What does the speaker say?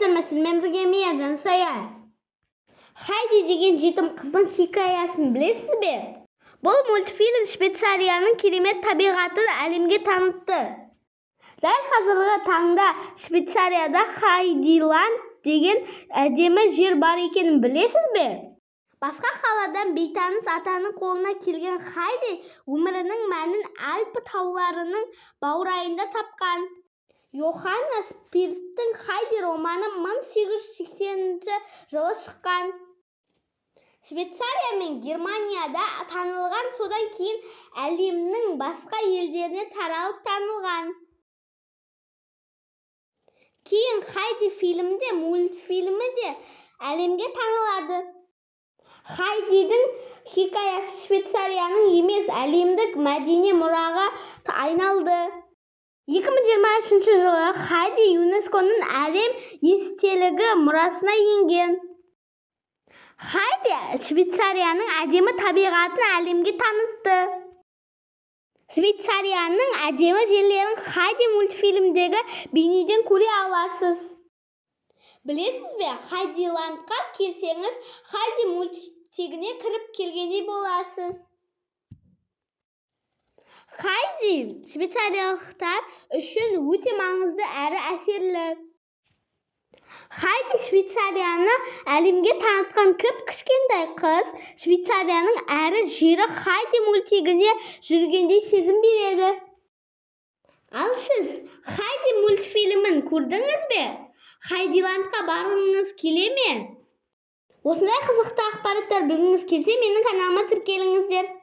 саламатсыздар ма? Бірге мен Жансая. Хайди деген жетім қыздың хикаясын білесіз бе? Бұл мультфильм Швейцарияның керемет табиғатын әлемге танытты. Дәл қазіргі таңда Швейцарияда Хайдиланд деген әдемі жер бар екенін білесіз бе? Басқа қаладан бейтаныс атаның қолына келген Хайди өмірінің мәнін Альпі тауларының баурайында тапқан. Йоханнес Пирттің Хайди романы 1880 жылы шыққан. Швейцария мен Германияда танылған, содан кейін әлемнің басқа елдеріне таралып танылған. Кейін Хайди фильмде, мультфильмі де әлемге танылады. Хайдидің хикаясы Швейцарияның емес, әлемдік мәдени мұраға айналды. 2023 жылы Хайди ЮНЕСКОның әлем естелігі мұрасына енген. Хайди Швейцарияның әдемі табиғатын әлемге танытты. Швейцарияның әдемі жерлерін Хайди мультфильмдегі бейнеден көре аласыз. Білесіз бе, Хайдиландқа келсеңіз, Хайди мультигіне кіріп келгендей боласыз. Хайди швейцариялықтар үшін өте маңызды әрі әсерлі. Хайди Швейцарияны әлемге танытқан кішкентай қыз Швейцарияның әрі жері Хайди мультигіне жүргендей сезім береді. Ал сіз Хайди мультфильмін көрдіңіз бе? Хайдиландқа барғыңыз келе ме? Осындай қызықты ақпараттар білгіңіз келсе, менің каналыма тіркеліңіздер.